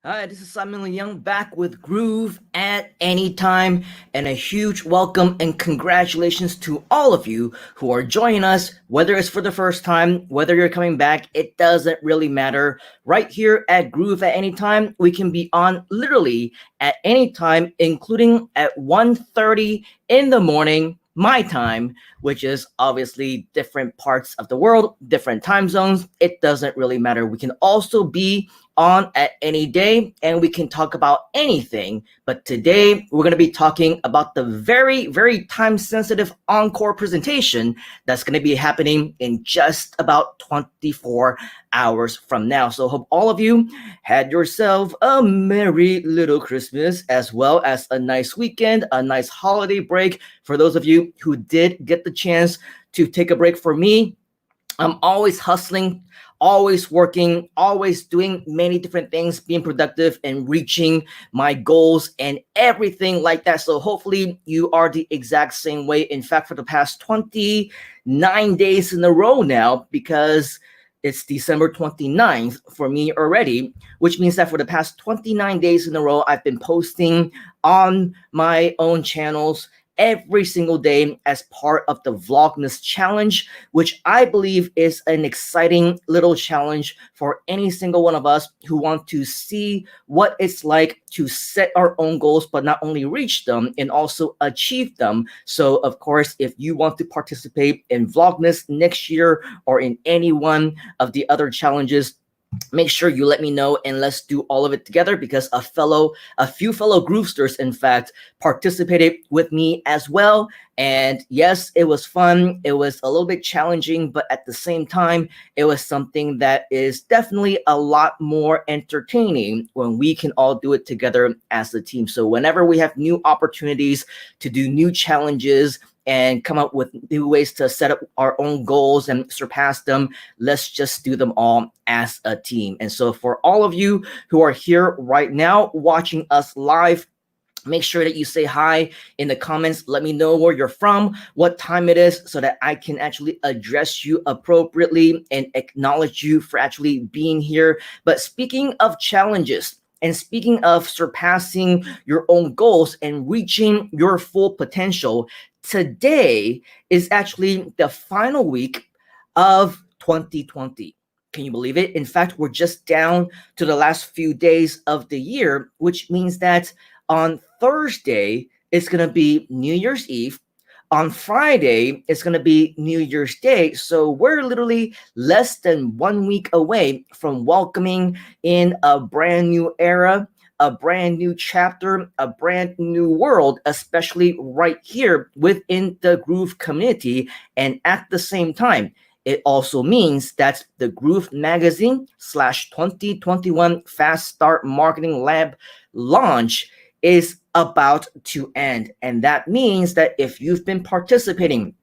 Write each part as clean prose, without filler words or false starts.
Hi, this is Simon Leung back with Groove at Any Time, and a huge welcome and congratulations to all of you who are joining us, whether it's for the first time, whether you're coming back, it doesn't really matter. Right here at Groove at Any Time, we can be on literally at any time, including at 1:30 in the morning, my time, which is obviously different parts of the world, different time zones. It doesn't really matter. We can also be on at any day and we can talk about anything. But today we're going to be talking about the very time sensitive encore presentation that's going to be happening in just about 24 hours from now. So hope all of you had yourself a merry little Christmas as well as a nice weekend, a nice holiday break. For those of you who did get the chance to take a break, for me, I'm always hustling, always working, always doing many different things, being productive and reaching my goals and everything like that. So hopefully you are the exact same way. In fact, for the past 29 days in a row now, because it's December 29th for me already, which means that for the past 29 days in a row, I've been posting on my own channels every single day as part of the Vlogmas challenge, which I believe is an exciting little challenge for any single one of us who want to see what it's like to set our own goals, but not only reach them and also achieve them. So of course, if you want to participate in Vlogmas next year or in any one of the other challenges, make sure you let me know and let's do all of it together, because a few fellow groovesters in fact participated with me as well. And yes, it was fun, it was a little bit challenging, but at the same time it was something that is definitely a lot more entertaining when we can all do it together as a team. So whenever we have new opportunities to do new challenges and come up with new ways to set up our own goals and surpass them, let's just do them all as a team. And so for all of you who are here right now watching us live, make sure that you say hi in the comments. Let me know where you're from, what time it is, so that I can actually address you appropriately and acknowledge you for actually being here. But speaking of challenges, and speaking of surpassing your own goals and reaching your full potential, today is actually the final week of 2020. Can you believe it? In fact, we're just down to the last few days of the year, which means that on Thursday, it's going to be New Year's Eve. On Friday, it's going to be New Year's Day. So we're literally less than 1 week away from welcoming in a brand new era, a brand new chapter, a brand new world, especially right here within the Groove community. And at the same time, it also means that the Groove Magazine / 2021 Fast Start Marketing Lab launch is about to end. And that means that if you've been participating,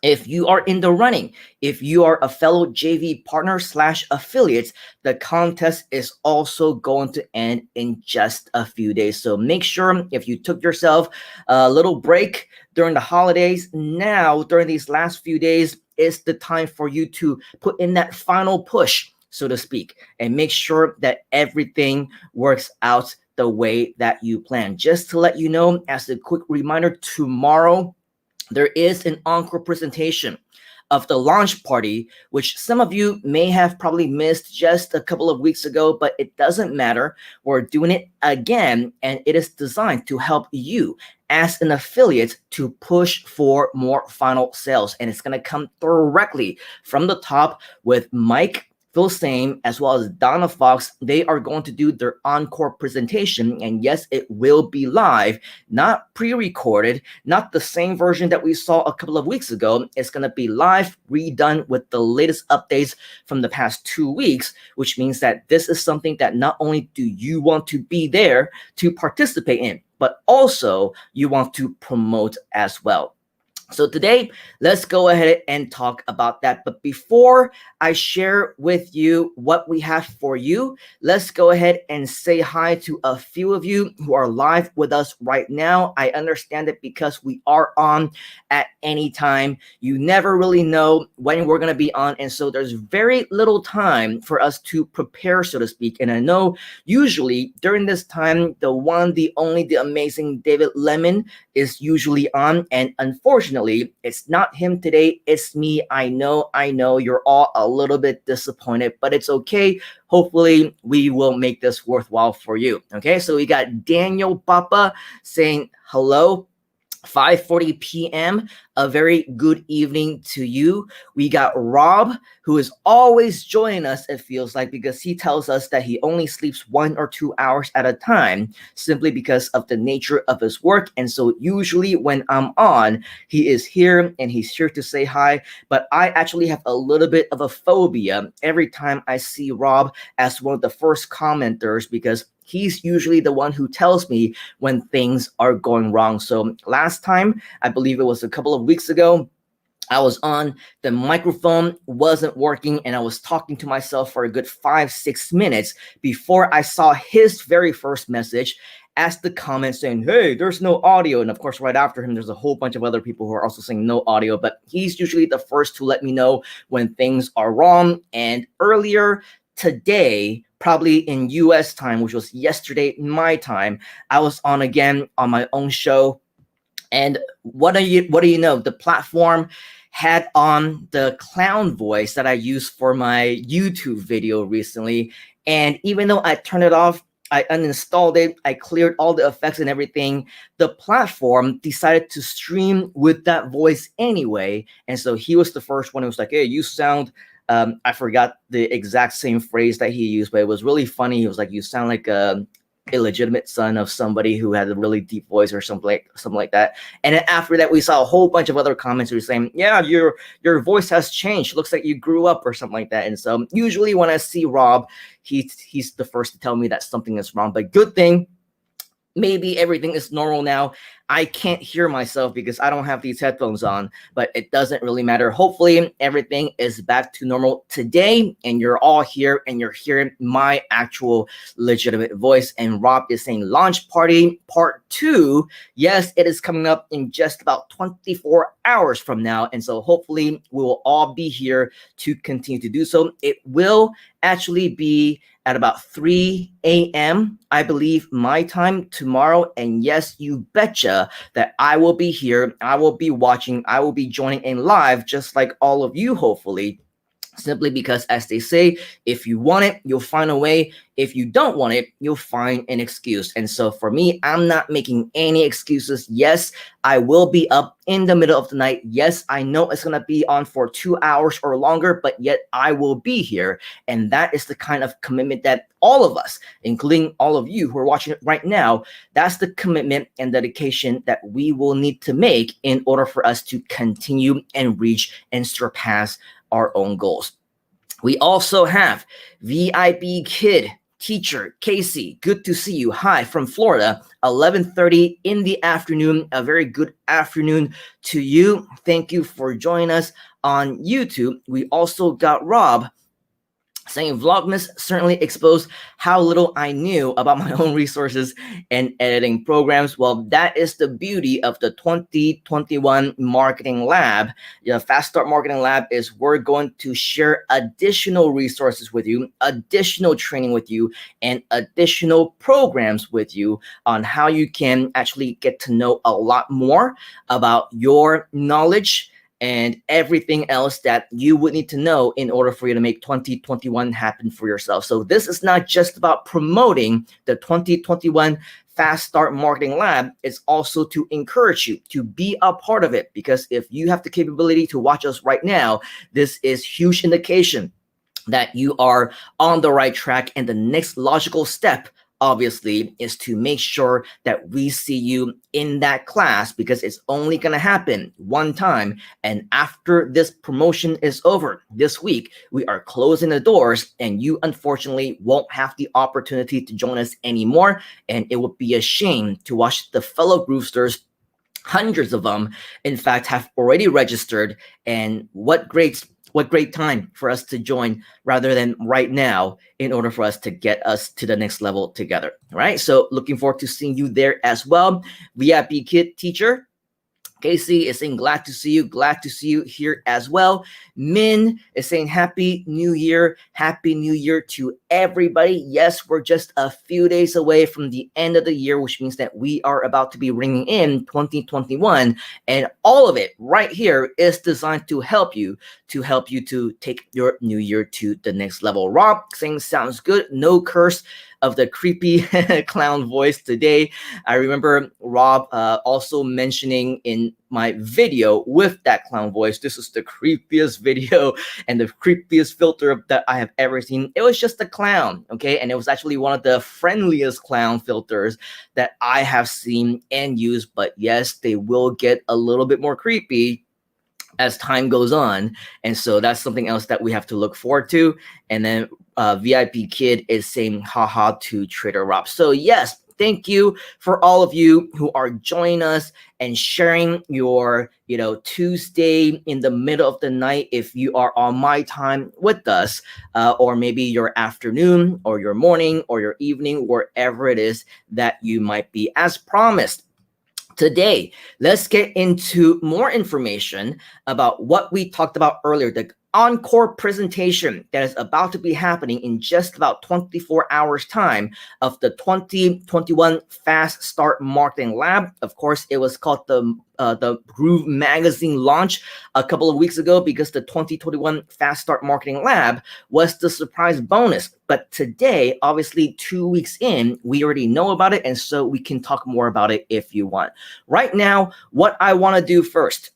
if you are in the running, if you are a fellow JV partner / affiliate, the contest is also going to end in just a few days. So make sure if you took yourself a little break during the holidays, now during these last few days is the time for you to put in that final push, so to speak, and make sure that everything works out the way that you plan. Just to let you know, as a quick reminder, tomorrow there is an encore presentation of the launch party, which some of you may have probably missed just a couple of weeks ago, but it doesn't matter. We're doing it again, and it is designed to help you as an affiliate to push for more final sales. And it's going to come directly from the top with Mike, Phil Same, as well as Donna Fox. They are going to do their encore presentation. And yes, it will be live, not pre-recorded, not the same version that we saw a couple of weeks ago. It's going to be live, redone with the latest updates from the past 2 weeks, which means that this is something that not only do you want to be there to participate in, but also you want to promote as well. So today, let's go ahead and talk about that. But before I share with you what we have for you, let's go ahead and say hi to a few of you who are live with us right now. I understand that because we are on at any time, you never really know when we're going to be on. And so there's very little time for us to prepare, so to speak. And I know usually during this time, the one, the only, the amazing David Lemon is usually on. And unfortunately, it's not him today. It's me. I know you're all a little bit disappointed, but it's okay. Hopefully, we will make this worthwhile for you. Okay, so we got Daniel Papa saying hello. 5:40 p.m. A very good evening to you. We got Rob, who is always joining us, it feels like, because he tells us that he only sleeps 1 or 2 hours at a time simply because of the nature of his work. And so usually when I'm on, he is here and he's here to say hi. But I actually have a little bit of a phobia every time I see Rob as one of the first commenters, because he's usually the one who tells me when things are going wrong. So last time, I believe it was a couple of weeks ago, I was on, the microphone wasn't working, and I was talking to myself for a good 5-6 minutes before I saw his very first message as the comment saying, hey, there's no audio. And of course, right after him, there's a whole bunch of other people who are also saying no audio, but he's usually the first to let me know when things are wrong. And earlier today, probably in US time, which was yesterday my time, I was on again on my own show. And what do you know? The platform had on the clown voice that I used for my YouTube video recently. And even though I turned it off, I uninstalled it, I cleared all the effects and everything, the platform decided to stream with that voice anyway. And so he was the first one who was like, hey, you sound, I forgot the exact same phrase that he used, but it was really funny. He was like, you sound like a illegitimate son of somebody who had a really deep voice or something like that. And then after that, we saw a whole bunch of other comments who were saying, yeah, your voice has changed. It looks like you grew up or something like that. And so usually when I see Rob, he's the first to tell me that something is wrong. But good thing, maybe everything is normal now. I can't hear myself because I don't have these headphones on, but it doesn't really matter. Hopefully everything is back to normal today and you're all here and you're hearing my actual legitimate voice. And Rob is saying launch party part 2. Yes, it is coming up in just about 24 hours from now. And so hopefully we will all be here to continue to do so. It will actually be at about 3 a.m., I believe, my time tomorrow. And yes, you betcha that I will be here. I will be watching. I will be joining in live, just like all of you, hopefully. Simply because, as they say, if you want it, you'll find a way. If you don't want it, you'll find an excuse. And so for me, I'm not making any excuses. Yes, I will be up in the middle of the night. Yes, I know it's going to be on for 2 hours or longer, but yet I will be here. And that is the kind of commitment that all of us, including all of you who are watching it right now, that's the commitment and dedication that we will need to make in order for us to continue and reach and surpass our own goals. We also have VIB Kid Teacher Casey. Good to see you. Hi from Florida, 11:30 in the afternoon. A very good afternoon to you. Thank you for joining us on YouTube. We also got Rob saying Vlogmas certainly exposed how little I knew about my own resources and editing programs. Well, that is the beauty of the 2021 Marketing Lab. The Fast Start Marketing Lab is we're going to share additional resources with you, additional training with you, and additional programs with you on how you can actually get to know a lot more about your knowledge and everything else that you would need to know in order for you to make 2021 happen for yourself. So this is not just about promoting the 2021 Fast Start Marketing Lab. It's also to encourage you to be a part of it, because if you have the capability to watch us right now, this is huge indication that you are on the right track. And the next logical step, obviously, is to make sure that we see you in that class, because it's only going to happen one time. And after this promotion is over this week, we are closing the doors and you unfortunately won't have the opportunity to join us anymore. And it would be a shame to watch the fellow Groovesters Hundreds of them, in fact, have already registered. And what great time for us to join rather than right now in order for us to get us to the next level together. All right. So looking forward to seeing you there as well. VIP Kid Teacher Casey is saying, glad to see you here as well. Min is saying, Happy New Year to everybody. Yes, we're just a few days away from the end of the year, which means that we are about to be ringing in 2021, and all of it right here is designed to help you to take your new year to the next level. Rob saying, sounds good. No curse of the creepy clown voice today. I remember Rob also mentioning in my video with that clown voice, this is the creepiest video and the creepiest filter that I have ever seen. It was just a clown, okay? And it was actually one of the friendliest clown filters that I have seen and used. But yes, they will get a little bit more creepy as time goes on, and so that's something else that we have to look forward to. And then VIP Kid is saying haha to Trader Rob. So yes, thank you for all of you who are joining us and sharing your Tuesday in the middle of the night, if you are on my time with us, or maybe your afternoon or your morning or your evening, wherever it is that you might be. As promised, today, let's get into more information about what we talked about earlier, the Encore presentation that is about to be happening in just about 24 hours time of the 2021 Fast Start Marketing Lab. Of course, it was called the Groove Magazine launch a couple of weeks ago because the 2021 Fast Start Marketing Lab was the surprise bonus. But today, obviously 2 weeks in, we already know about it, and so we can talk more about it if you want. Right now, what I want to do first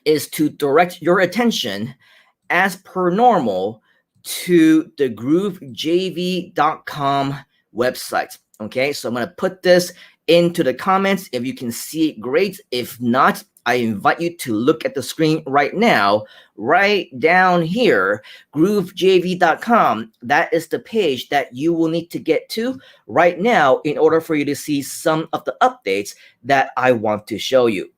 is to direct your attention, as per normal, to the groovejv.com website. Okay, so I'm going to put this into the comments. If you can see it, great. If not, I invite you to look at the screen right now, right down here, groovejv.com. That is the page that you will need to get to right now in order for you to see some of the updates that I want to show you.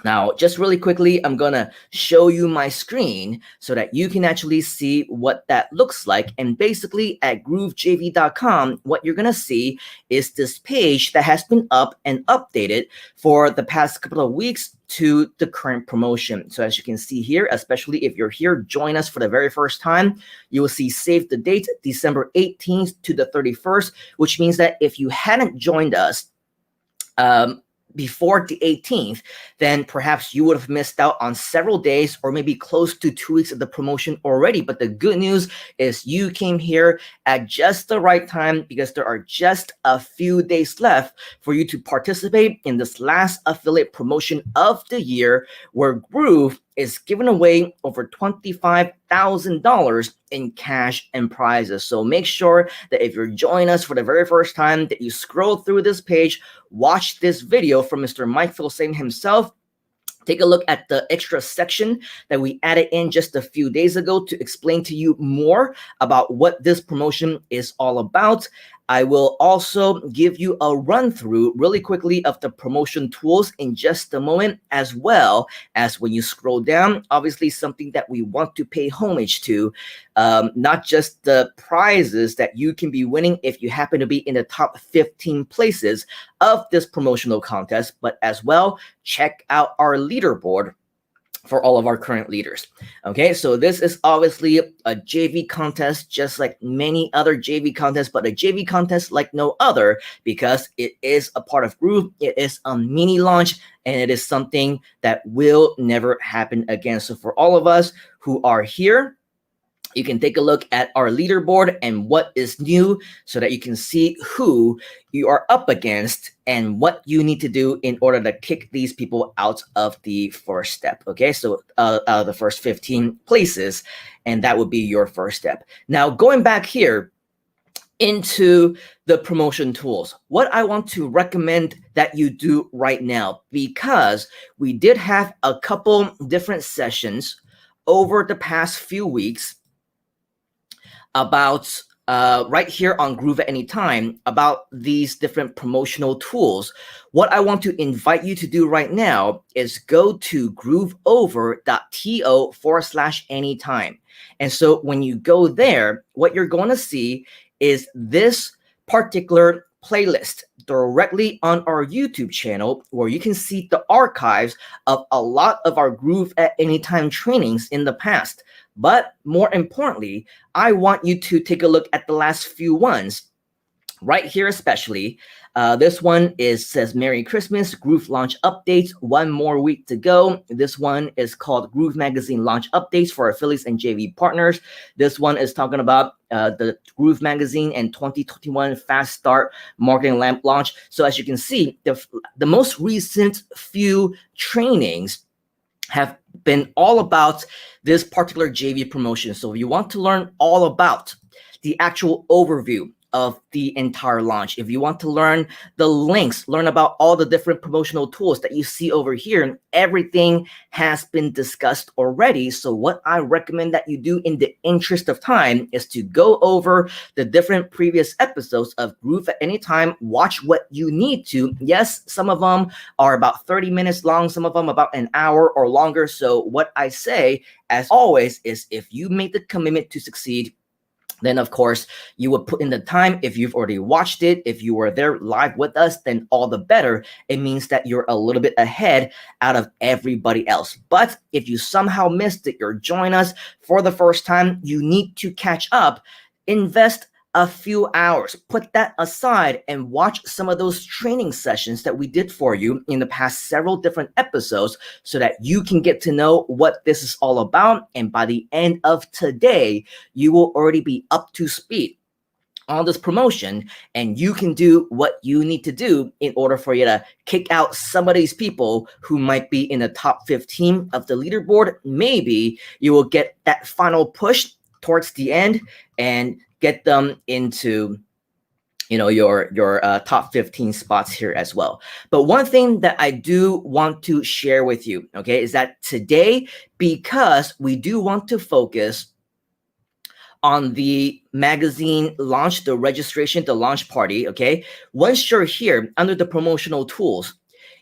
Now, just really quickly, I'm going to show you my screen so that you can actually see what that looks like. And basically at groovejv.com, what you're going to see is this page that has been up and updated for the past couple of weeks to the current promotion. So as you can see here, especially if you're here, join us for the very first time, you will see save the date, December 18th to the 31st, which means that if you hadn't joined us, before the 18th, then perhaps you would have missed out on several days or maybe close to 2 weeks of the promotion already. But the good news is you came here at just the right time, because there are just a few days left for you to participate in this last affiliate promotion of the year, where Groove is giving away over $25,000 in cash and prizes. So make sure that if you're joining us for the very first time, that you scroll through this page, watch this video from Mr. Mike Filsaime himself. Take a look at the extra section that we added in just a few days ago to explain to you more about what this promotion is all about. I will also give you a run through really quickly of the promotion tools in just a moment, as well as when you scroll down, obviously something that we want to pay homage to, not just the prizes that you can be winning if you happen to be in the top 15 places of this promotional contest, but as well, check out our leaderboard for all of our current leaders. Okay, so this is obviously a JV contest, just like many other JV contests, but a JV contest like no other, because it is a part of Groove. It is a mini launch, and it is something that will never happen again. So for all of us who are here, you can take a look at our leaderboard and what is new, so that you can see who you are up against and what you need to do in order to kick these people out of the first step. Okay, so out of the first 15 places, and that would be your first step. Now, going back here into the promotion tools, what I want to recommend that you do right now, because we did have a couple different sessions over the past few weeks about right here on Groove at Any Time about these different promotional tools. What I want to invite you to do right now is go to grooveover.to/anytime. And so when you go there, what you're going to see is this particular playlist directly on our YouTube channel, where you can see the archives of a lot of our Groove at Any Time trainings in the past. But more importantly, I want you to take a look at the last few ones. Right here especially, this one says Merry Christmas, Groove launch updates, 1 more week to go. This one is called Groove Magazine launch updates for affiliates and JV partners. This one is talking about the Groove Magazine and 2021 Fast Start Marketing Lamp launch. So as you can see, the most recent few trainings have been all about this particular JV promotion. So if you want to learn all about the actual overview of the entire launch, if you want to learn the links, learn about all the different promotional tools that you see over here, everything has been discussed already. So what I recommend that you do in the interest of time is to go over the different previous episodes of Groove at Any Time, watch what you need to. Yes, some of them are about 30 minutes long, some of them about an hour or longer. So what I say, as always, is if you make the commitment to succeed, then of course you would put in the time. If you've already watched it, if you were there live with us, then all the better. It means that you're a little bit ahead out of everybody else. But if you somehow missed it, you're joining us for the first time, you need to catch up. Invest a few hours, put that aside and watch some of those training sessions that we did for you in the past several different episodes so that you can get to know what this is all about. And by the end of today, you will already be up to speed on this promotion, and you can do what you need to do in order for you to kick out some of these people who might be in the top 15 of the leaderboard. Maybe you will get that final push towards the end and get them into your top 15 spots here as well. But one thing that I do want to share with you, okay, is that today, because we do want to focus on the magazine launch, the registration, the launch party, okay, once you're here under the promotional tools,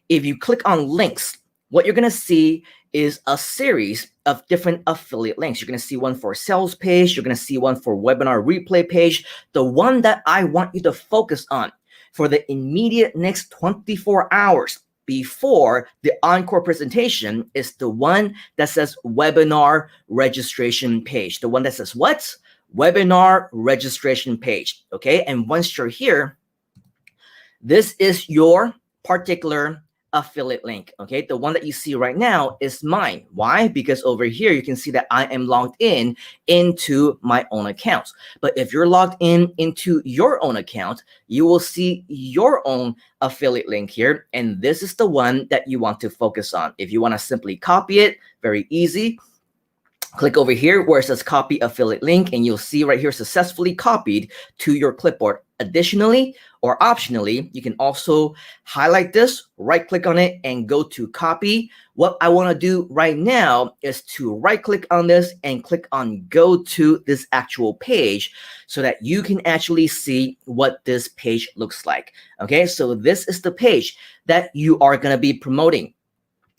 if you click on links, what you're going to see is a series of different affiliate links. You're going to see one for sales page. You're going to see one for webinar replay page. The one that I want you to focus on for the immediate next 24 hours before the Encore presentation is the one that says webinar registration page. The one that says what? Webinar registration page. Okay. And once you're here, this is your particular affiliate link. Okay, the one that you see right now is mine. Why? Because over here you can see that I am logged in into my own account. But if you're logged in into your own account, you will see your own affiliate link here, and this is the one that you want to focus on. If you want to simply copy it, very easy. Click over here where it says copy affiliate link, and you'll see right here successfully copied to your clipboard. Additionally, or optionally, you can also highlight this, right click on it, and go to copy. What I want to do right now is to right click on this and click on go to this actual page so that you can actually see what this page looks like. Okay, so this is the page that you are going to be promoting.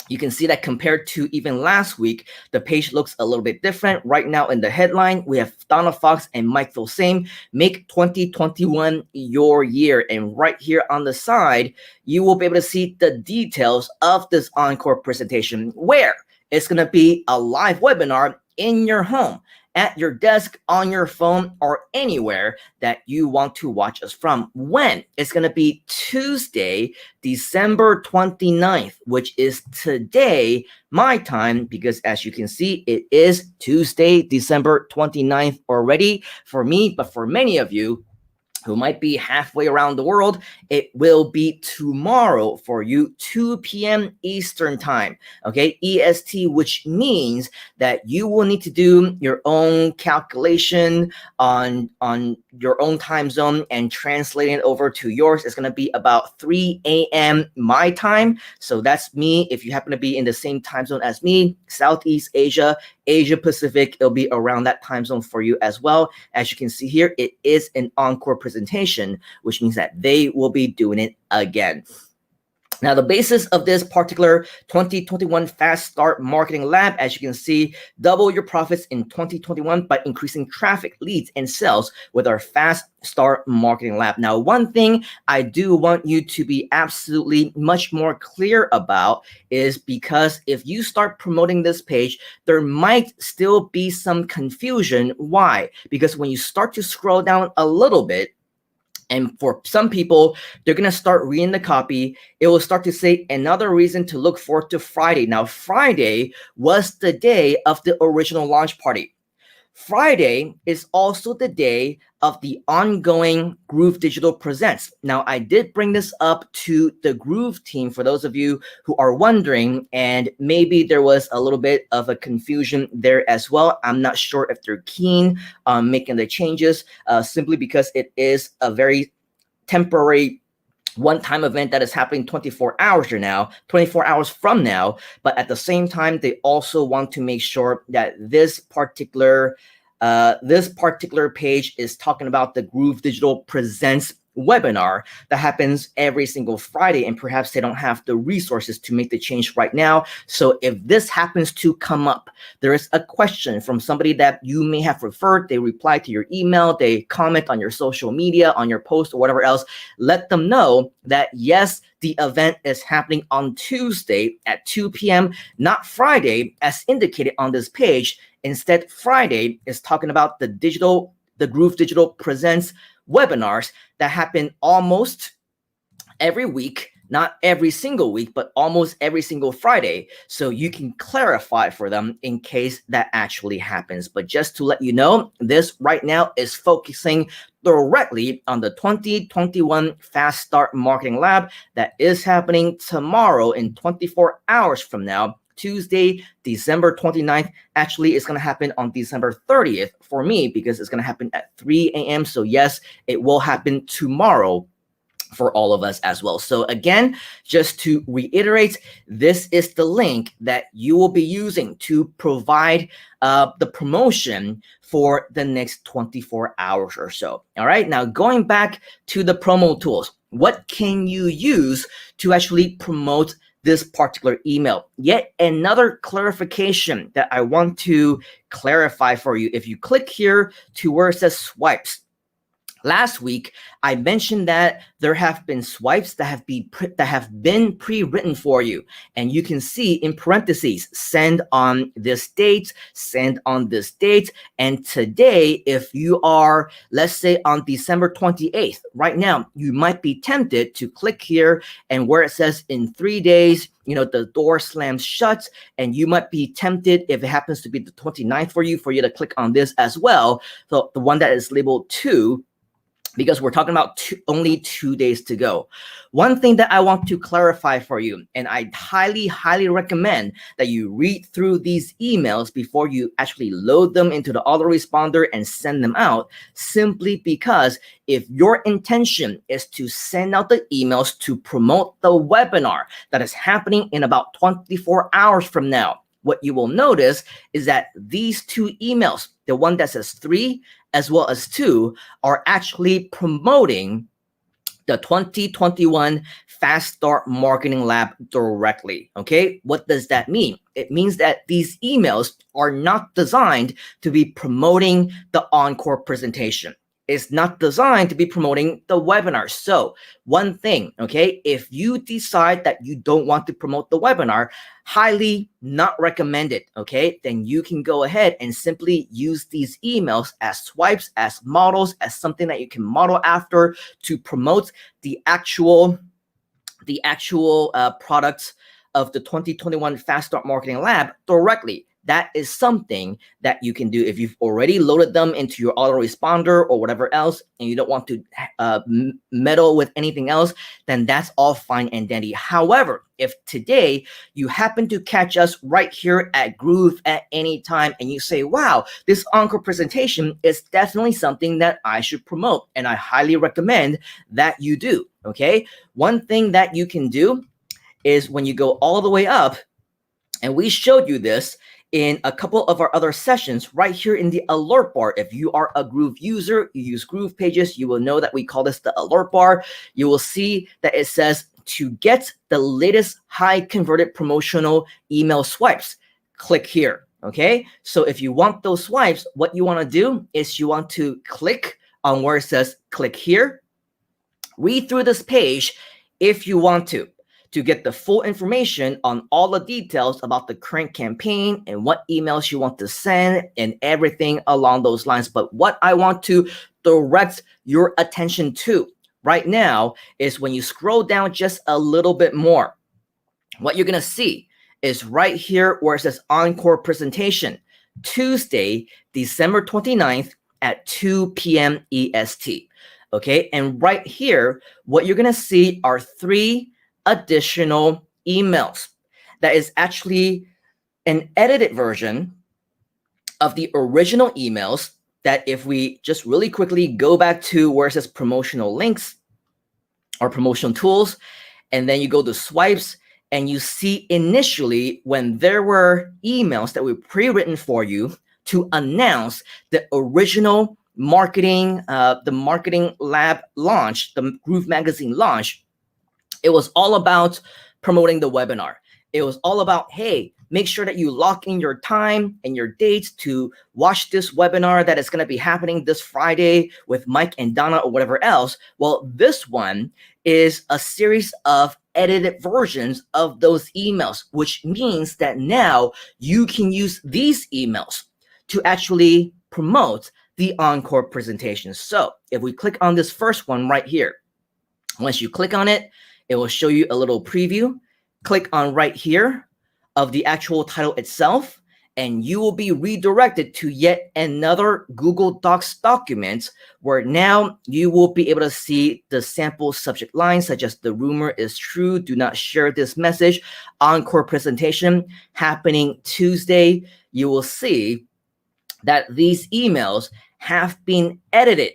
You can see that compared to even last week, the page looks a little bit different. Right now in the headline, we have Donna Fox and Mike Thosame, make 2021 your year. And right here on the side, you will be able to see the details of this Encore presentation, where it's going to be a live webinar in your home, at your desk, on your phone, or anywhere that you want to watch us from. When? It's going to be Tuesday, December 29th, which is today, my time, because as you can see, it is Tuesday, December 29th already for me, but for many of you who might be halfway around the world, it will be tomorrow for you, 2 p.m. Eastern time, okay, EST, which means that you will need to do your own calculation on your own time zone and translating it over to yours. It's going to be about 3 a.m. my time. So that's me. If you happen to be in the same time zone as me, Southeast Asia, Asia Pacific, it'll be around that time zone for you as well. As you can see here, it is an encore presentation, which means that they will be doing it again. Now, the basis of this particular 2021 Fast Start Marketing Lab, as you can see, double your profits in 2021 by increasing traffic, leads, and sales with our Fast Start Marketing Lab. Now, one thing I do want you to be absolutely much more clear about is because if you start promoting this page, there might still be some confusion. Why? Because when you start to scroll down a little bit, and for some people, they're going to start reading the copy. It will start to say another reason to look forward to Friday. Now, Friday was the day of the original launch party. Friday is also the day of the ongoing Groove Digital Presents. Now, I did bring this up to the Groove team for those of you who are wondering, and maybe there was a little bit of a confusion there as well. I'm not sure if they're keen on making the changes simply because it is a very temporary one-time event that is happening 24 hours from now. But at the same time, they also want to make sure that this particular page is talking about the Groove Digital Presents webinar that happens every single Friday, and perhaps they don't have the resources to make the change right now. So if this happens to come up, there is a question from somebody that you may have referred, they reply to your email, they comment on your social media, on your post or whatever else, let them know that yes, the event is happening on Tuesday at 2 p.m., not Friday as indicated on this page. Instead, Friday is talking about the Groove Digital Presents webinars that happen almost every week, not every single week, but almost every single Friday. So you can clarify for them in case that actually happens. But just to let you know, this right now is focusing directly on the 2021 Fast Start Marketing Lab that is happening tomorrow in 24 hours from now. Tuesday, December 29th. Actually, it's going to happen on December 30th for me because it's going to happen at 3 a.m. So yes, it will happen tomorrow for all of us as well. So again, just to reiterate, this is the link that you will be using to provide the promotion for the next 24 hours or so. All right, now going back to the promo tools, what can you use to actually promote this particular email? Yet another clarification that I want to clarify for you. If you click here to where it says swipes, last week, I mentioned that there have been swipes that have been pre-written for you. And you can see in parentheses, send on this date, send on this date. And today, if you are, let's say on December 28th, right now, you might be tempted to click here and where it says in 3 days, the door slams shut, and you might be tempted, if it happens to be the 29th for you to click on this as well. So the one that is labeled 2, because we're talking about only 2 days to go. One thing that I want to clarify for you, and I highly, highly recommend that you read through these emails before you actually load them into the autoresponder and send them out, simply because if your intention is to send out the emails to promote the webinar that is happening in about 24 hours from now, what you will notice is that these 2 emails, the one that says 3 as well as 2, are actually promoting the 2021 Fast Start Marketing Lab directly. Okay, what does that mean? It means that these emails are not designed to be promoting the Encore presentation. It's not designed to be promoting the webinar. So one thing, okay, if you decide that you don't want to promote the webinar, highly not recommended, okay, then you can go ahead and simply use these emails as swipes, as models, as something that you can model after to promote the actual products of the 2021 Fast Start Marketing Lab directly. That is something that you can do if you've already loaded them into your autoresponder or whatever else, and you don't want to meddle with anything else, then that's all fine and dandy. However, if today you happen to catch us right here at Groove at any time and you say, wow, this Encore presentation is definitely something that I should promote, and I highly recommend that you do, okay? One thing that you can do is when you go all the way up And we showed you this in a couple of our other sessions right here in the alert bar. If you are a Groove user, you use Groove pages, you will know that we call this the alert bar. You will see that it says to get the latest high converted promotional email swipes, click here. Okay, so if you want those swipes, what you want to do is you want to click on where it says click here. Read through this page if you want to get the full information on all the details about the current campaign and what emails you want to send and everything along those lines. But what I want to direct your attention to right now is when you scroll down just a little bit more, what you're going to see is right here where it says Encore Presentation, Tuesday, December 29th at 2 p.m. EST. Okay, and right here, what you're going to see are 3 additional emails. That is actually an edited version of the original emails that if we just really quickly go back to where it says promotional links or promotional tools, and then you go to swipes, and you see initially when there were emails that were pre-written for you to announce the original marketing, the marketing lab launch, the Groove magazine launch, it was all about promoting the webinar. It was all about, hey, make sure that you lock in your time and your dates to watch this webinar that is going to be happening this Friday with Mike and Donna or whatever else. Well, this one is a series of edited versions of those emails, which means that now you can use these emails to actually promote the Encore presentation. So if we click on this first one right here, once you click on it, it will show you a little preview. Click on right here of the actual title itself, and you will be redirected to yet another Google Docs document where now you will be able to see the sample subject lines such as the rumor is true, do not share this message, Encore presentation happening Tuesday. You will see that these emails have been edited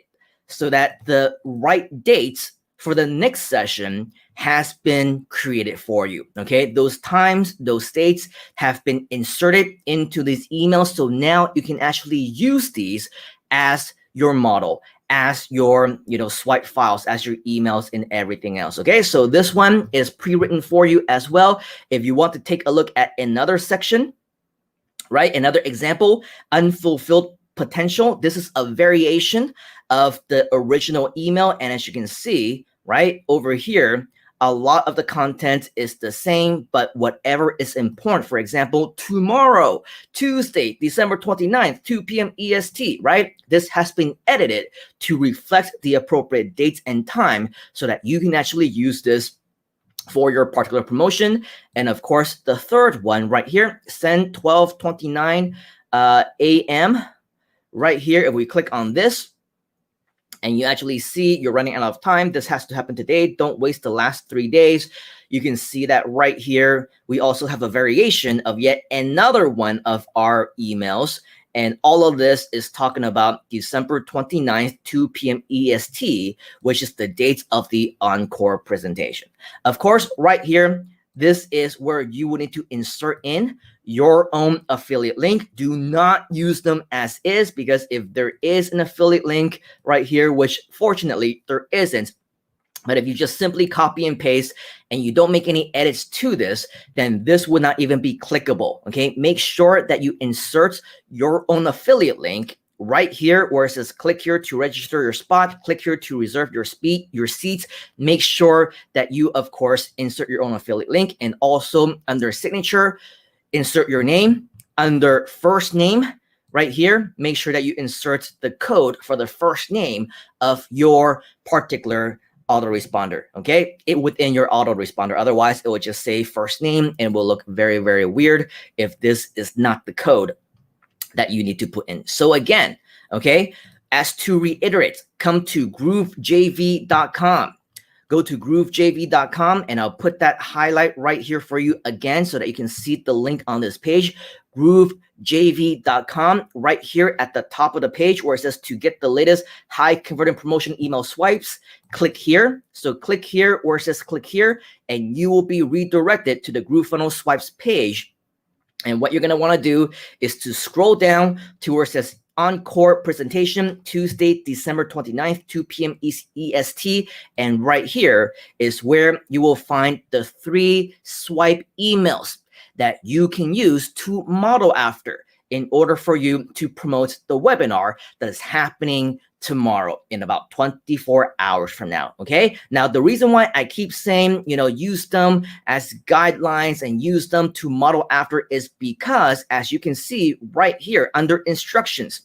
so that the right dates for the next session has been created for you. Okay, those times, those dates have been inserted into these emails. So now you can actually use these as your model, as your swipe files, as your emails and everything else. Okay, so this one is pre-written for you as well. If you want to take a look at another section, right, another example, unfulfilled potential. This is a variation of the original email, and as you can see right over here, a lot of the content is the same, but whatever is important, for example, tomorrow, Tuesday, December 29th, 2 p.m. EST, right? This has been edited to reflect the appropriate dates and time so that you can actually use this for your particular promotion. And of course, the third one right here, send 12:29 a.m. right here. If we click on this, and you actually see you're running out of time, this has to happen today. Don't waste the last 3 days. You can see that right here. We also have a variation of yet another one of our emails. And all of this is talking about December 29th, 2 p.m. EST, which is the date of the Encore presentation. Of course, right here, this is where you will need to insert in your own affiliate link. Do not use them as is, because if there is an affiliate link right here, which fortunately there isn't, but if you just simply copy and paste and you don't make any edits to this, then this would not even be clickable. Okay, make sure that you insert your own affiliate link right here where it says click here to register your spot, click here to reserve your seats. Make sure that you, of course, insert your own affiliate link, and also under signature, insert your name. Under first name right here, make sure that you insert the code for the first name of your particular autoresponder, okay? It within your autoresponder. Otherwise, it will just say first name and will look very, very weird if this is not the code that you need to put in. So again, okay, as to reiterate, come to groovejv.com. Go to groovejv.com, and I'll put that highlight right here for you again so that you can see the link on this page. groovejv.com, right here at the top of the page where it says to get the latest high converting promotion email swipes, click here. So click here where it says click here, and you will be redirected to the Groove Funnel Swipes page And what you're going to want to do is to scroll down to where it says Encore Presentation, Tuesday, December 29th, 2 p.m. EST. And right here is where you will find the 3 swipe emails that you can use to model after in order for you to promote the webinar that is happening tomorrow in about 24 hours from now. Okay. Now, the reason why I keep saying, use them as guidelines and use them to model after is because, as you can see right here under instructions,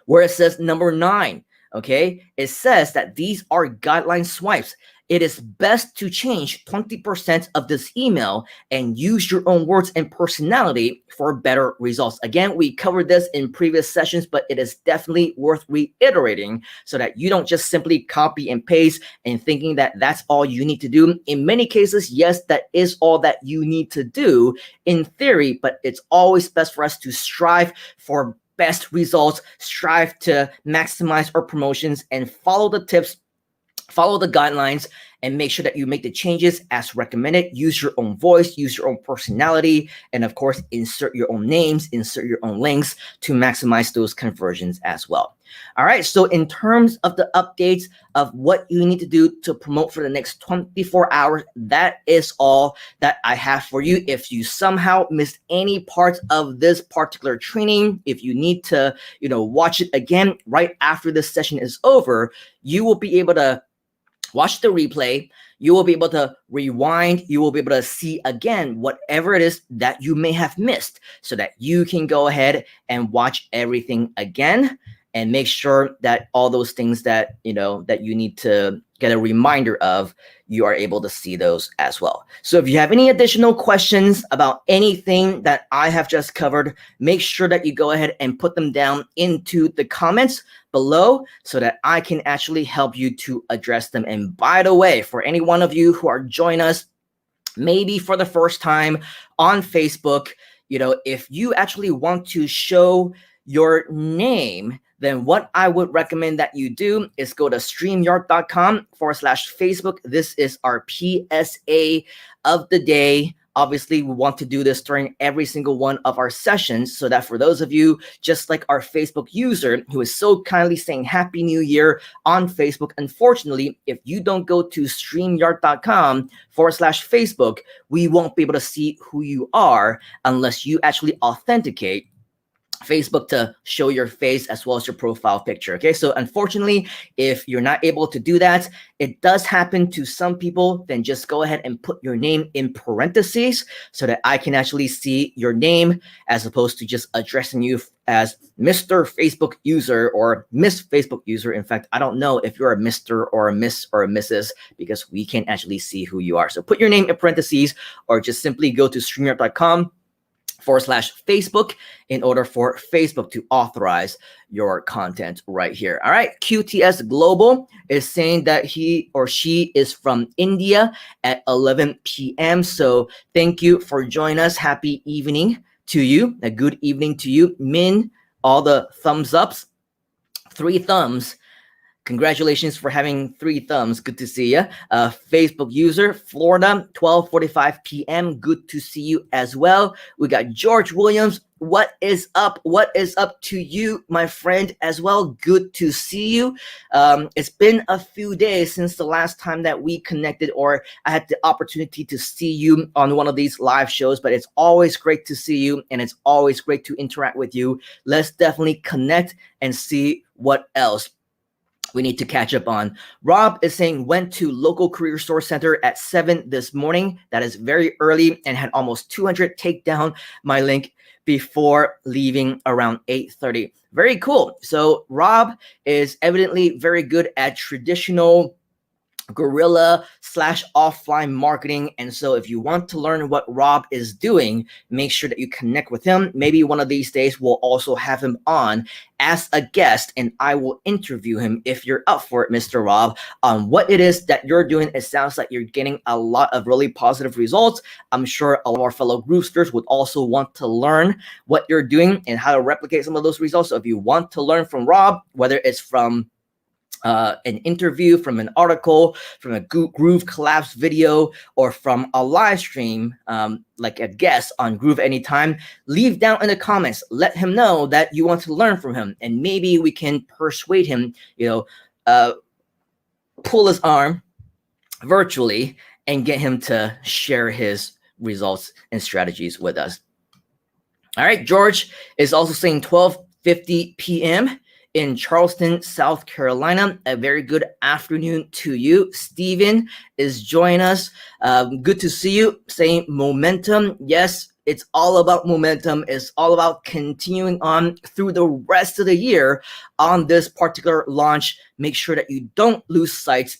where it says number 9, okay, it says that these are guideline swipes. It is best to change 20% of this email and use your own words and personality for better results. Again, we covered this in previous sessions, but it is definitely worth reiterating so that you don't just simply copy and paste and thinking that that's all you need to do. In many cases, yes, that is all that you need to do in theory, but it's always best for us to strive for best results, strive to maximize our promotions, and follow the tips, follow the guidelines, and make sure that you make the changes as recommended. Use your own voice, use your own personality, and of course, insert your own names, insert your own links to maximize those conversions as well. All right, so in terms of the updates of what you need to do to promote for the next 24 hours, that is all that I have for you. If you somehow missed any parts of this particular training, if you need to, watch it again right after this session is over, you will be able to watch the replay. You will be able to rewind. You will be able to see again whatever it is that you may have missed so that you can go ahead and watch everything again and make sure that all those things that, that you need to get a reminder of, you are able to see those as well. So if you have any additional questions about anything that I have just covered, make sure that you go ahead and put them down into the comments below so that I can actually help you to address them. And by the way, for any one of you who are joining us, maybe for the first time on Facebook, if you actually want to show your name, then what I would recommend that you do is go to streamyard.com/Facebook. This is our PSA of the day. Obviously, we want to do this during every single one of our sessions so that for those of you, just like our Facebook user who is so kindly saying Happy New Year on Facebook, unfortunately, if you don't go to streamyard.com/Facebook, we won't be able to see who you are unless you actually authenticate Facebook to show your face as well as your profile picture. Okay, so unfortunately, if you're not able to do that, it does happen to some people, then just go ahead and put your name in parentheses so that I can actually see your name as opposed to just addressing you as Mr. Facebook user or Miss Facebook user. In fact, I don't know if you're a Mr. or a Miss or a Mrs. because we can't actually see who you are. So put your name in parentheses or just simply go to streamyard.com/Facebook in order for Facebook to authorize your content right here. All right. QTS Global is saying that he or she is from India at 11 p.m. So thank you for joining us. Happy evening to you. A good evening to you. Min, all the thumbs ups, 3 thumbs. Congratulations for having 3 thumbs. Good to see you. Facebook user, Florida, 12:45 p.m. Good to see you as well. We got George Williams. What is up? What is up to you, my friend, as well? Good to see you. It's been a few days since the last time that we connected or I had the opportunity to see you on one of these live shows, but it's always great to see you and it's always great to interact with you. Let's definitely connect and see what else we need to catch up on. Rob is saying went to local career source center at 7 this morning. That is very early and had almost 200 take down my link before leaving around 8:30. Very cool. So Rob is evidently very good at traditional guerrilla/offline marketing. And so if you want to learn what Rob is doing, make sure that you connect with him. Maybe one of these days we'll also have him on as a guest and I will interview him if you're up for it, Mr. Rob, on what it is that you're doing. It sounds like you're getting a lot of really positive results. I'm sure a lot of our fellow groupsters would also want to learn what you're doing and how to replicate some of those results. So if you want to learn from Rob, whether it's from an interview, from an article, from a Groove Collapse video, or from a live stream, like a guest on Groove Anytime, leave down in the comments. Let him know that you want to learn from him, and maybe we can persuade him, pull his arm virtually and get him to share his results and strategies with us. All right, George is also saying 12:50 p.m. in Charleston, South Carolina. A very good afternoon to you. Steven is joining us. Good to see you. Saying momentum. Yes, it's all about momentum. It's all about continuing on through the rest of the year on this particular launch. Make sure that you don't lose sight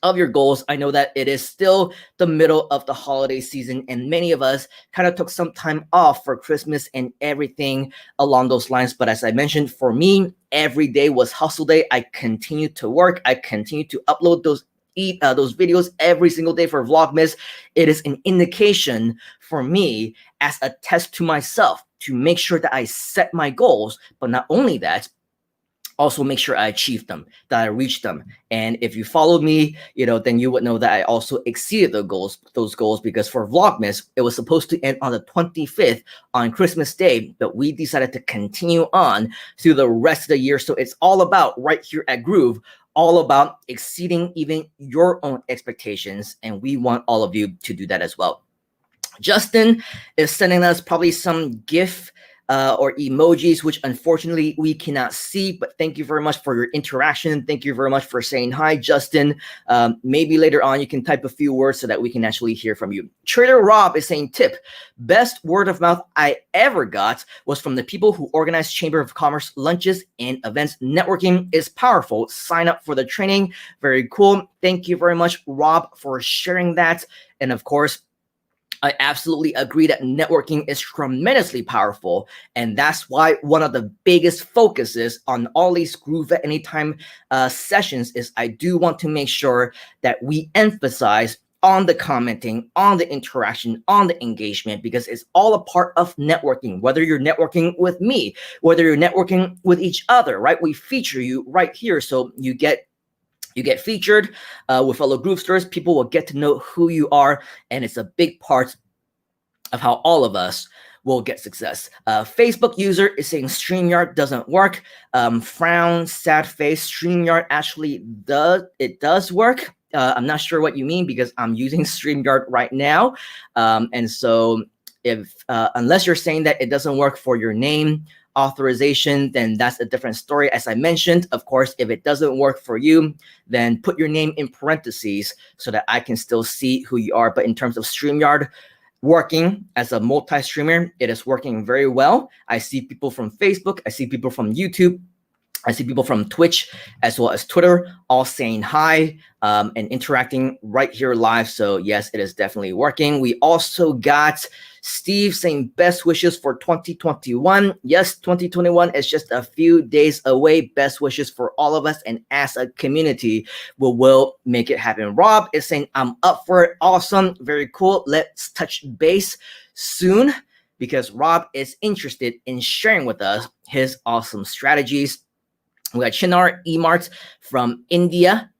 of your goals. I know that it is still the middle of the holiday season, and many of us kind of took some time off for Christmas and everything along those lines. But as I mentioned, for me, every day was hustle day. I continue to work. I continue to upload those videos every single day for Vlogmas. It is an indication for me as a test to myself to make sure that I set my goals, but not only that, also make sure I achieve them, that I reach them. And if you followed me, then you would know that I also exceeded those goals, because for Vlogmas, it was supposed to end on the 25th on Christmas Day, but we decided to continue on through the rest of the year. So it's all about, right here at Groove, all about exceeding even your own expectations. And we want all of you to do that as well. Justin is sending us probably some GIF or emojis, which unfortunately we cannot see, but thank you very much for your interaction. Thank you very much for saying hi, Justin. Maybe later on you can type a few words so that we can actually hear from you. Trader Rob is saying, tip, best word of mouth I ever got was from the people who organize Chamber of Commerce lunches and events. Networking is powerful. Sign up for the training. Very cool. Thank you very much, Rob, for sharing that. And of course, I absolutely agree that networking is tremendously powerful. And that's why one of the biggest focuses on all these Groove at Anytime sessions is I do want to make sure that we emphasize on the commenting, on the interaction, on the engagement, because it's all a part of networking, whether you're networking with me, whether you're networking with each other, right? We feature you right here. So you get featured with fellow Groovesters. People will get to know who you are, and it's a big part of how all of us will get success. Facebook user is saying StreamYard doesn't work. Frown, sad face. StreamYard actually does work. I'm not sure what you mean, because I'm using StreamYard right now. And so if unless you're saying that it doesn't work for your name authorization, then that's a different story. As I mentioned, of course, if it doesn't work for you, then put your name in parentheses so that I can still see who you are. But in terms of StreamYard working as a multi-streamer, it is working very well. I see people from Facebook, I see people from YouTube, I see people from Twitch as well as Twitter all saying hi and interacting right here live. So yes, it is definitely working. We also got Steve saying best wishes for 2021. Yes, 2021 is just a few days away. Best wishes for all of us. And as a community, we will make it happen. Rob is saying I'm up for it. Awesome. Very cool. Let's touch base soon, because Rob is interested in sharing with us his awesome strategies. We got Chinar Emart from India.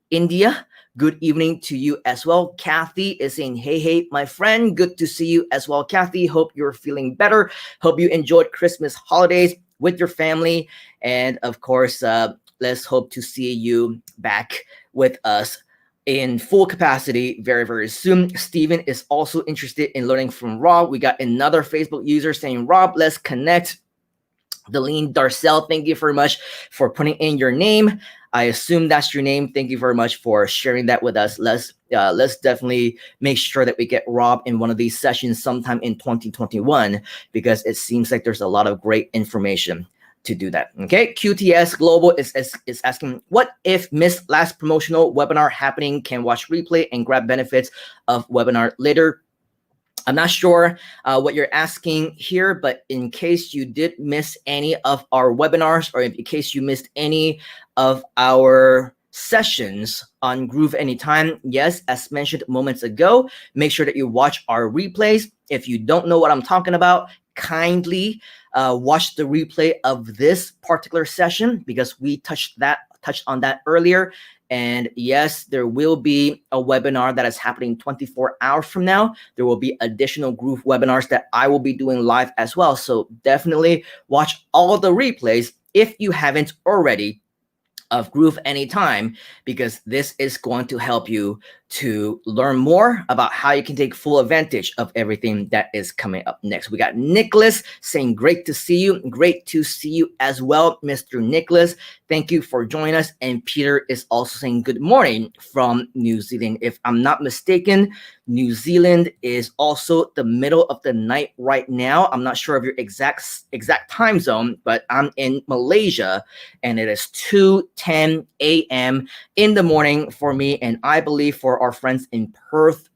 Good evening to you as well. Kathy is saying, hey, my friend. Good to see you as well, Kathy. Hope you're feeling better. Hope you enjoyed Christmas holidays with your family. And of course, let's hope to see you back with us in full capacity very, very soon. Steven is also interested in learning from Rob. We got another Facebook user saying, Rob, let's connect. Deline Darcel, thank you very much for putting in your name. I assume that's your name. Thank you very much for sharing that with us. Let's definitely make sure that we get Rob in one of these sessions sometime in 2021, because it seems like there's a lot of great information to do that. Okay, QTS Global is asking, what if missed last promotional webinar happening? Can watch replay and grab benefits of webinar later? I'm not sure what you're asking here, but in case you did miss any of our webinars, or in case you missed any of our sessions on Groove Anytime, yes, as mentioned moments ago, make sure that you watch our replays. If you don't know what I'm talking about, kindly watch the replay of this particular session, because we touched that touched on that earlier. And yes, there will be a webinar that is happening 24 hours from now. There will be additional group webinars that I will be doing live as well. So definitely watch all the replays if you haven't already of Groove Anytime, because this is going to help you to learn more about how you can take full advantage of everything that is coming up next. We got Nicholas saying, great to see you. Great to see you as well, Mr. Nicholas. Thank you for joining us. And Peter is also saying good morning from New Zealand. If I'm not mistaken, New Zealand is also the middle of the night right now. I'm not sure of your exact time zone, but I'm in Malaysia and it is 2:10 a.m. in the morning for me. And I believe for our friends in Perth,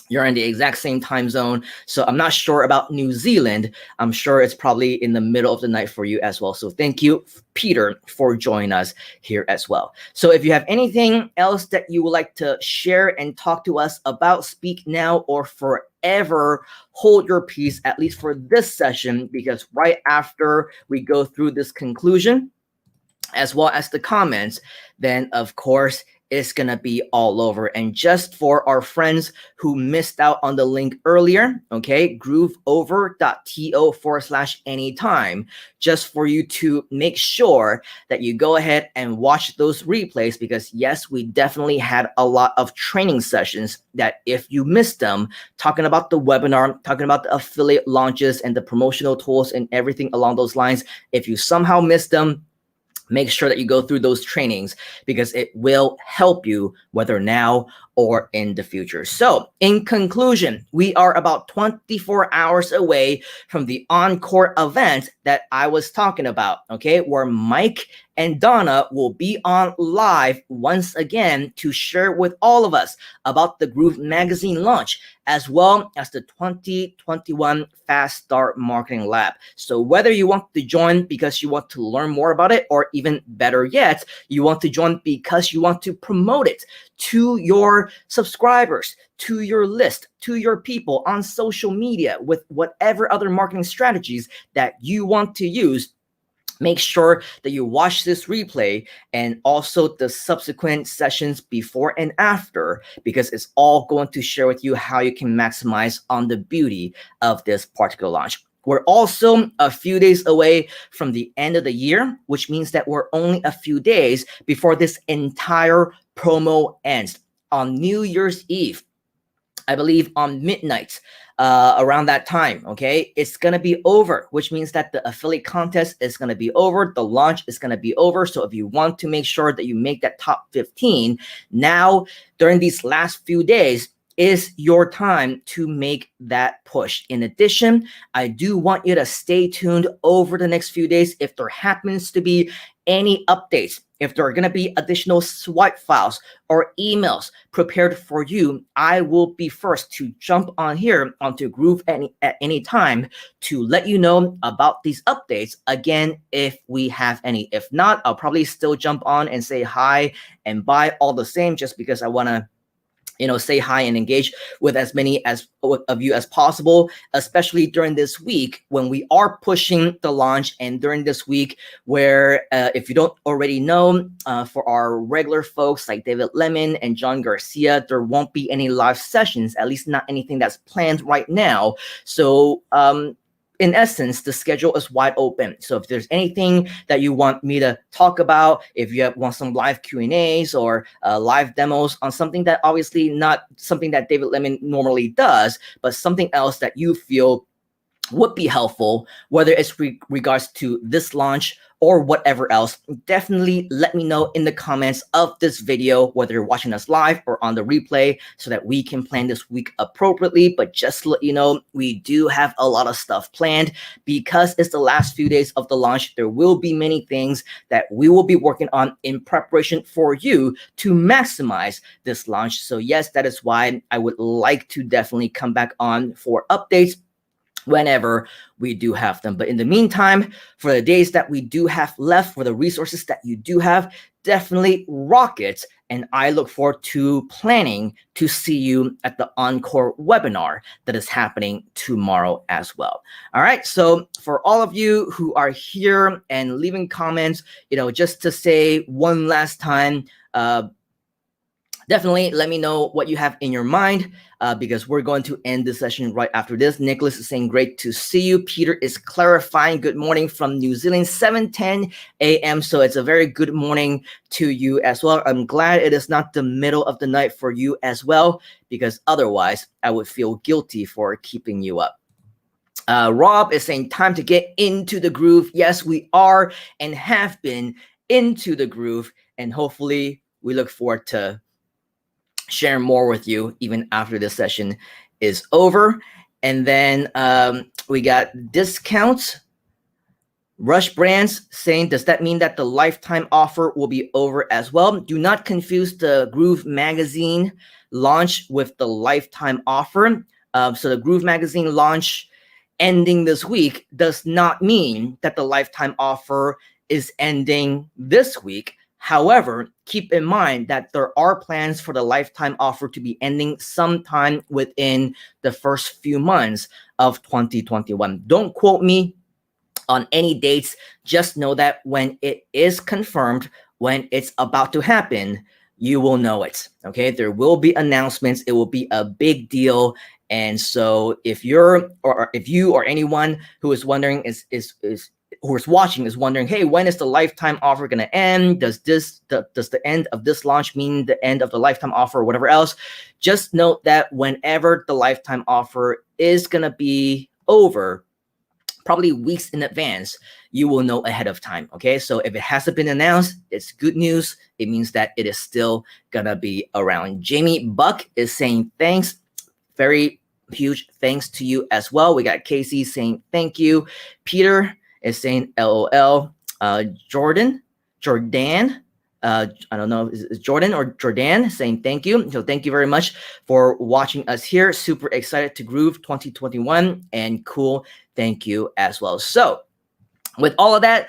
you're in the exact same time zone. So I'm not sure about New Zealand. I'm sure it's probably in the middle of the night for you as well. So thank you, Peter, for joining us here as well. So if you have anything else that you would like to share and talk to us about, speak now or forever hold your peace, at least for this session, because right after we go through this conclusion, as well as the comments, then of course, it's going to be all over. And just for our friends who missed out on the link earlier, okay, grooveover.to/anytime, just for you to make sure that you go ahead and watch those replays, because yes, we definitely had a lot of training sessions that if you missed them, talking about the webinar, talking about the affiliate launches and the promotional tools and everything along those lines, if you somehow missed them, make sure that you go through those trainings because it will help you whether now or in the future. So in conclusion, we are about 24 hours away from the Encore event that I was talking about, okay, where Mike and Donna will be on live once again to share with all of us about the Groove Magazine launch, as well as the 2021 Fast Start Marketing Lab. So whether you want to join because you want to learn more about it, or even better yet, you want to join because you want to promote it to your subscribers, to your list, to your people on social media with whatever other marketing strategies that you want to use, make sure that you watch this replay and also the subsequent sessions before and after, because it's all going to share with you how you can maximize on the beauty of this particular launch. We're also a few days away from the end of the year, which means that we're only a few days before this entire promo ends. On New Year's Eve, I believe on midnight, around that time, okay, it's going to be over, which means that the affiliate contest is going to be over. The launch is going to be over. So if you want to make sure that you make that top 15, now during these last few days is your time to make that push. In addition, I do want you to stay tuned over the next few days. If there happens to be any updates, if there are going to be additional swipe files or emails prepared for you, I will be first to jump on here onto Groove at any time to let you know about these updates. Again, if we have any. If not, I'll probably still jump on and say hi and bye all the same, just because I want to say hi and engage with as many of you as possible, especially during this week when we are pushing the launch, and during this week where, if you don't already know, for our regular folks like David Lemon and John Garcia, there won't be any live sessions, at least not anything that's planned right now. So, in essence, the schedule is wide open. So if there's anything that you want me to talk about, if you want some live Q&As or live demos on something that obviously not something that David Lemon normally does, but something else that you feel would be helpful, whether it's regards to this launch or whatever else, definitely let me know in the comments of this video, whether you're watching us live or on the replay, so that we can plan this week appropriately. But just to let you know, we do have a lot of stuff planned because it's the last few days of the launch. There will be many things that we will be working on in preparation for you to maximize this launch. So yes, that is why I would like to definitely come back on for updates whenever we do have them. But in the meantime, for the days that we do have left, for the resources that you do have, definitely rock it and I look forward to planning to see you at the Encore webinar that is happening tomorrow as well. All right, so for all of you who are here and leaving comments, just to say one last time, definitely let me know what you have in your mind, because we're going to end the session right after this. Nicholas is saying, great to see you. Peter is clarifying, good morning from New Zealand, 7:10 a.m. So it's a very good morning to you as well. I'm glad it is not the middle of the night for you as well, because otherwise I would feel guilty for keeping you up. Rob is saying, time to get into the groove. Yes, we are and have been into the groove, and hopefully we look forward to share more with you even after this session is over. And then we got discounts. Rush Brands saying, does that mean that the lifetime offer will be over as well? Do not confuse the Groove Magazine launch with the lifetime offer. So the Groove Magazine launch ending this week does not mean that the lifetime offer is ending this week. However, keep in mind that there are plans for the lifetime offer to be ending sometime within the first few months of 2021. Don't quote me on any dates. Just know that when it is confirmed, when it's about to happen, you will know it. Okay, there will be announcements. It will be a big deal. And so if you or anyone who is wondering who is watching is wondering, hey, when is the lifetime offer going to end? Does the end of this launch mean the end of the lifetime offer or whatever else? Just note that whenever the lifetime offer is going to be over, probably weeks in advance, you will know ahead of time. Okay, so if it hasn't been announced, it's good news. It means that it is still gonna be around. Jamie Buck is saying thanks. Very huge thanks to you as well. We got Casey saying thank you. Peter is saying LOL. Jordan, I don't know, is Jordan or Jordan saying thank you. So thank you very much for watching us here. Super excited to Groove 2021 and cool. Thank you as well. So with all of that,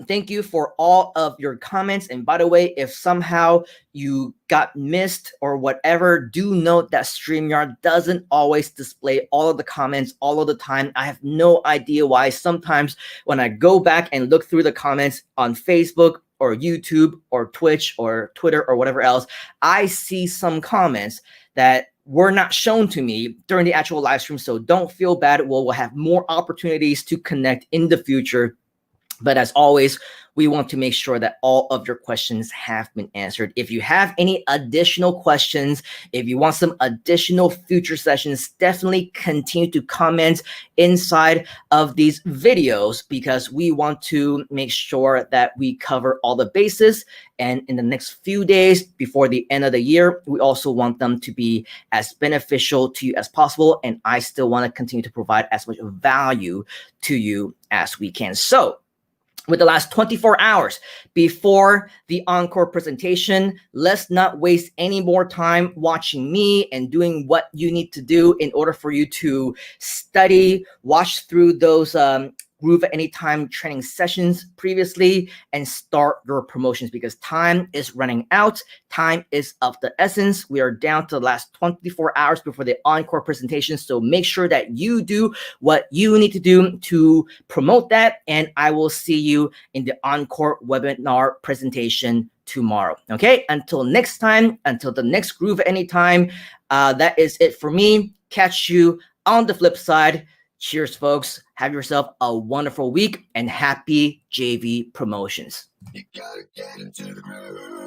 thank you for all of your comments. And by the way, if somehow you got missed or whatever, do note that StreamYard doesn't always display all of the comments all of the time. I have no idea why. Sometimes when I go back and look through the comments on Facebook or YouTube or Twitch or Twitter or whatever else, I see some comments that were not shown to me during the actual live stream. So don't feel bad. We'll have more opportunities to connect in the future. But as always, we want to make sure that all of your questions have been answered. If you have any additional questions, if you want some additional future sessions, definitely continue to comment inside of these videos, because we want to make sure that we cover all the bases. And in the next few days before the end of the year, we also want them to be as beneficial to you as possible. And I still want to continue to provide as much value to you as we can. So with the last 24 hours before the Encore presentation, let's not waste any more time watching me and doing what you need to do in order for you to study, watch through those Groove at Anytime training sessions previously, and start your promotions, because time is running out. Time is of the essence. We are down to the last 24 hours before the Encore presentation. So make sure that you do what you need to do to promote that. And I will see you in the Encore webinar presentation tomorrow. Okay, until next time, until the next Groove at Anytime, that is it for me. Catch you on the flip side. Cheers, folks. Have yourself a wonderful week and happy JV promotions. You gotta get into the groove.